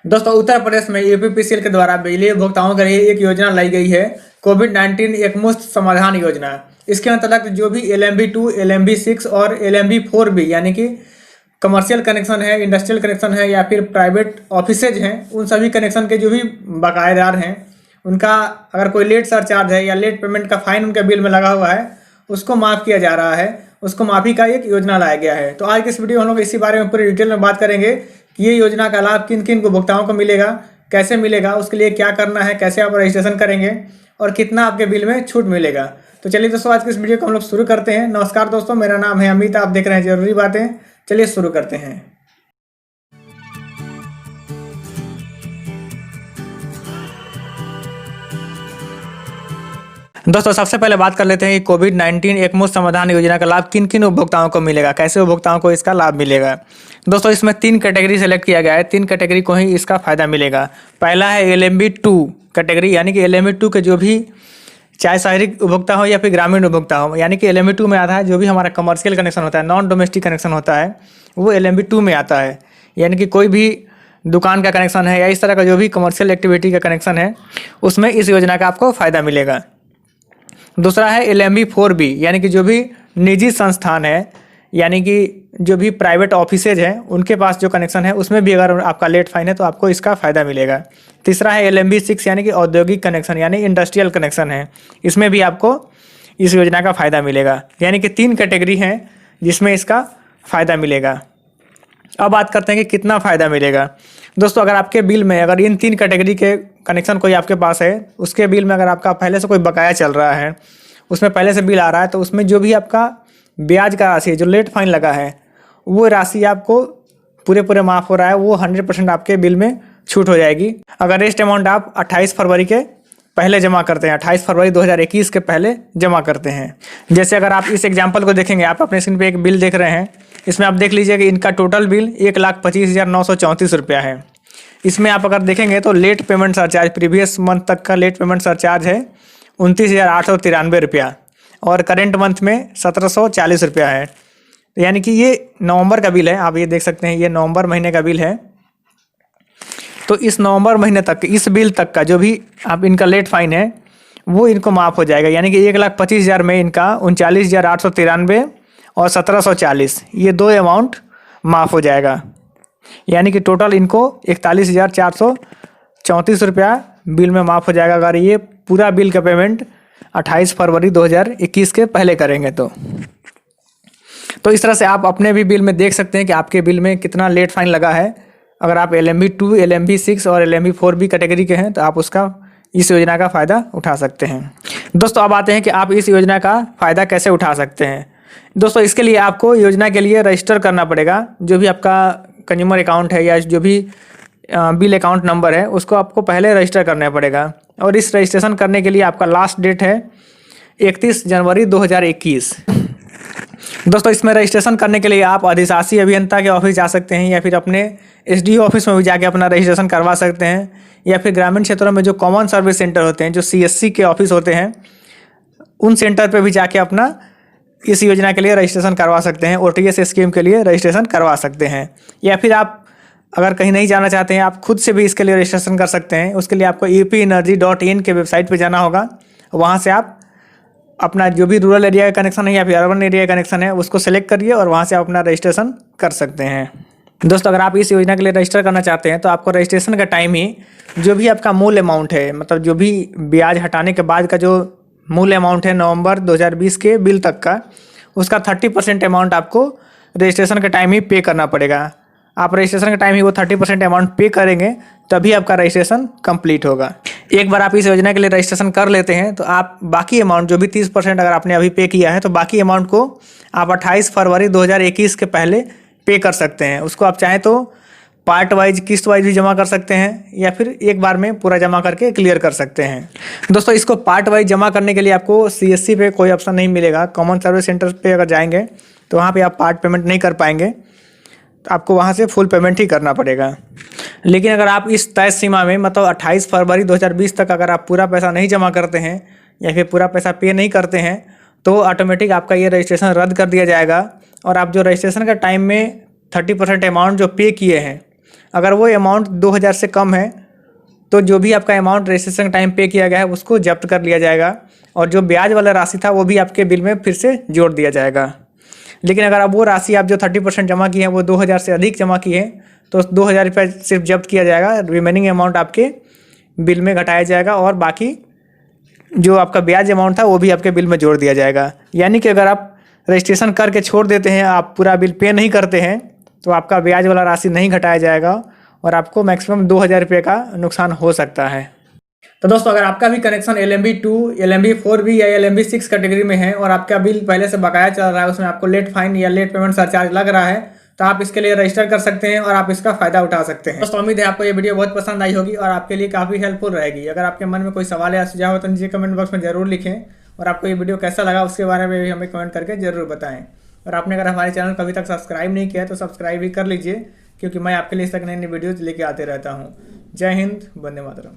दोस्तों, उत्तर प्रदेश में यूपीपीसीएल के द्वारा बिजली उपभोक्ताओं के लिए एक योजना लाई गई है, कोविड-19 एकमुश्त समाधान योजना। इसके अंतर्गत जो भी LMB-2, LMB-6 और LMB-4B यानी कि कमर्शियल कनेक्शन है, इंडस्ट्रियल कनेक्शन है या फिर प्राइवेट ऑफिसेज हैं, उन सभी कनेक्शन के जो भी बकायेदार हैं, उनका अगर कोई लेट सरचार्ज है या लेट पेमेंट का फाइन उनके बिल में लगा हुआ है, उसको माफ़ किया जा रहा है। उसको माफ़ी का एक योजना लाया गया है। तो आज की इस वीडियो में हम लोग इसी बारे में पूरी डिटेल में बात करेंगे कि ये योजना का लाभ किन किन उपभोक्ताओं को मिलेगा, कैसे मिलेगा, उसके लिए क्या करना है, कैसे आप रजिस्ट्रेशन करेंगे और कितना आपके बिल में छूट मिलेगा। तो चलिए दोस्तों, आज की इस वीडियो को हम लोग शुरू करते हैं। नमस्कार दोस्तों, मेरा नाम है अमित, आप देख रहे हैं जरूरी बातें। चलिए शुरू करते हैं। दोस्तों, सबसे पहले बात कर लेते हैं कि कोविड-19 एकमुश्त समाधान योजना का लाभ किन किन उपभोक्ताओं को मिलेगा, कैसे उपभोक्ताओं को इसका लाभ मिलेगा। दोस्तों, इसमें 3 कैटेगरी सेलेक्ट किया गया है, 3 कैटेगरी को ही इसका फायदा मिलेगा। पहला है LMB-2 कैटेगरी, यानी कि LMB-2 के जो भी चाहे शहरी उपभोक्ता हो या फिर ग्रामीण उपभोक्ता हो, यानी कि LMB-2 में आता है जो भी हमारा कमर्शियल कनेक्शन होता है, नॉन डोमेस्टिक कनेक्शन होता है, वो LMB-2 में आता है। यानी कि कोई भी दुकान का कनेक्शन है या इस तरह का जो भी कमर्शियल एक्टिविटी का कनेक्शन है, उसमें इस योजना का आपको फ़ायदा मिलेगा। दूसरा है LMB-4B, यानी कि जो भी निजी संस्थान है, यानी कि जो भी प्राइवेट ऑफिसेज हैं, उनके पास जो कनेक्शन है उसमें भी अगर आपका लेट फाइन है तो आपको इसका फ़ायदा मिलेगा। तीसरा है LMB-6, यानी कि औद्योगिक कनेक्शन यानी इंडस्ट्रियल कनेक्शन है, इसमें भी आपको इस योजना का फ़ायदा मिलेगा। यानी कि 3 कैटेगरी हैं जिसमें इसका फ़ायदा मिलेगा। अब बात करते हैं कि कितना फ़ायदा मिलेगा। दोस्तों, अगर आपके बिल में अगर इन 3 कैटेगरी के कनेक्शन कोई आपके पास है, उसके बिल में अगर आपका पहले से कोई बकाया चल रहा है, उसमें पहले से बिल आ रहा है, तो उसमें जो भी आपका ब्याज का राशि है, जो लेट फाइन लगा है, वो राशि आपको पूरे माफ़ हो रहा है, वो 100% आपके बिल में छूट हो जाएगी। अगर रेस्ट अमाउंट आप 28 फरवरी के पहले जमा करते हैं, 28 फरवरी 2021 के पहले जमा करते हैं। जैसे अगर आप इस एग्जाम्पल को देखेंगे, आप अपने स्क्रीन पे एक बिल देख रहे हैं, इसमें आप देख लीजिए कि इनका टोटल बिल 1,25,934 रुपया है। इसमें आप अगर देखेंगे तो late payment surcharge previous month तक का लेट पेमेंट सरचार्ज है 29,893 रुपया और करेंट मंथ में 1,740 रुपया है। यानी कि ये नवंबर का बिल है, आप ये देख सकते हैं, ये नवंबर महीने का बिल है। तो इस नवंबर महीने तक इस बिल तक का जो भी आप इनका लेट फाइन है वो इनको माफ़ हो जाएगा। यानी कि 1,25,000 में इनका 39,893 और 1,740 ये 2 अमाउंट माफ़ हो जाएगा। यानी कि टोटल इनको 41,434 रुपया बिल में माफ़ हो जाएगा अगर ये पूरा बिल का पेमेंट 28 फरवरी 2021 के पहले करेंगे तो इस तरह से आप अपने भी बिल में देख सकते हैं कि आपके बिल में कितना लेट फाइन लगा है। अगर आप LMB-2, LMB-6 और LMB-4B कैटेगरी के हैं तो आप इस योजना का फ़ायदा उठा सकते हैं। दोस्तों, अब आते हैं कि आप इस योजना का फ़ायदा कैसे उठा सकते हैं। दोस्तों, इसके लिए आपको योजना के लिए रजिस्टर करना पड़ेगा। जो भी आपका कंज्यूमर अकाउंट है या जो भी बिल अकाउंट नंबर है, उसको आपको पहले रजिस्टर करना पड़ेगा और इस रजिस्ट्रेशन करने के लिए आपका लास्ट डेट है 31 जनवरी 2021। दोस्तों, इसमें रजिस्ट्रेशन करने के लिए आप अधिशासी अभियंता के ऑफिस जा सकते हैं या फिर अपने SDO ऑफिस में भी जाके अपना रजिस्ट्रेशन करवा सकते हैं या फिर ग्रामीण क्षेत्रों में जो कॉमन सर्विस सेंटर होते हैं, जो CSC के ऑफिस होते हैं, उन सेंटर पर भी जाके अपना इस योजना के लिए रजिस्ट्रेशन करवा सकते हैं। OTS स्कीम के लिए रजिस्ट्रेशन करवा सकते हैं। या फिर आप अगर कहीं नहीं जाना चाहते हैं, आप खुद से भी इसके लिए रजिस्ट्रेशन कर सकते हैं। उसके लिए आपको upenergy.in के वेबसाइट पे जाना होगा। वहाँ से आप अपना जो भी रूरल एरिया का कनेक्शन है या फिर अर्बन एरिया का कनेक्शन है उसको सेलेक्ट करिए और वहाँ से आप अपना रजिस्ट्रेशन कर सकते हैं। दोस्तों, अगर आप इस योजना के लिए रजिस्टर करना चाहते हैं तो आपको रजिस्ट्रेशन का टाइम ही जो भी आपका मूल अमाउंट है, मतलब जो भी ब्याज हटाने के बाद का जो मूल अमाउंट है नवंबर 2020 के बिल तक का, उसका 30% अमाउंट आपको रजिस्ट्रेशन के टाइम ही पे करना पड़ेगा। आप रजिस्ट्रेशन के टाइम ही वो 30% अमाउंट पे करेंगे तभी आपका रजिस्ट्रेशन कंप्लीट होगा। एक बार आप इस योजना के लिए रजिस्ट्रेशन कर लेते हैं तो आप बाकी अमाउंट जो भी 30% अगर आपने अभी पे किया है तो बाकी अमाउंट को आप 28 फरवरी 2021 के पहले पे कर सकते हैं। उसको आप चाहें तो पार्ट वाइज, किस्त वाइज भी जमा कर सकते हैं या फिर एक बार में पूरा जमा करके क्लियर कर सकते हैं। दोस्तों, इसको पार्ट वाइज जमा करने के लिए आपको CSC पे कोई ऑप्शन नहीं मिलेगा। कॉमन सर्विस सेंटर पे अगर जाएंगे तो वहाँ पे आप पार्ट पेमेंट नहीं कर पाएंगे, तो आपको वहाँ से फुल पेमेंट ही करना पड़ेगा। लेकिन अगर आप इस तय सीमा में, मतलब 28 फरवरी 2020 तक अगर आप पूरा पैसा नहीं जमा करते हैं या फिर पूरा पैसा पे नहीं करते हैं तो ऑटोमेटिक आपका ये रजिस्ट्रेशन रद्द कर दिया जाएगा और आप जो रजिस्ट्रेशन का टाइम में 30% अमाउंट जो पे किए हैं अगर वो अमाउंट 2000 से कम है तो जो भी आपका अमाउंट रजिस्ट्रेशन टाइम पे किया गया है उसको जब्त कर लिया जाएगा और जो ब्याज वाला राशि था वो भी आपके बिल में फिर से जोड़ दिया जाएगा। लेकिन अगर आप वो राशि आप जो 30% जमा की है वो 2000 से अधिक जमा की है तो 2000 रुपये सिर्फ जब्त किया जाएगा, रिमेनिंग अमाउंट आपके बिल में घटाया जाएगा और बाकी जो आपका ब्याज अमाउंट था वो भी आपके बिल में जोड़ दिया जाएगा। यानी कि अगर आप रजिस्ट्रेशन करके छोड़ देते हैं, आप पूरा बिल पे नहीं करते हैं तो आपका ब्याज वाला राशि नहीं घटाया जाएगा और आपको मैक्सिमम 2000 रुपये का नुकसान हो सकता है। तो दोस्तों अगर आपका भी कनेक्शन LMB 2, LMB 4B या LMB 6 कैटेगरी में है और आपका बिल पहले से बकाया चल रहा है, उसमें आपको लेट फाइन या लेट पेमेंट सरचार्ज लग रहा है, तो आप इसके लिए रजिस्टर कर सकते हैं और आप इसका फायदा उठा सकते हैं। दोस्तों उम्मीद है आपको ये वीडियो बहुत पसंद आई होगी और आपके लिए काफ़ी हेल्पफुल रहेगी। अगर आपके मन में कोई सवाल या सुझाव हो तो नीचे कमेंट बॉक्स में जरूर लिखें और आपको ये वीडियो कैसा लगा उसके बारे में भी हमें कमेंट करके जरूर बताएं। और आपने अगर हमारे चैनल को अभी तक सब्सक्राइब नहीं किया है तो सब्सक्राइब भी कर लीजिए, क्योंकि मैं आपके लिए इस तक नई नई वीडियोज लेके आते रहता हूँ। जय हिंद, वंदे मातरम।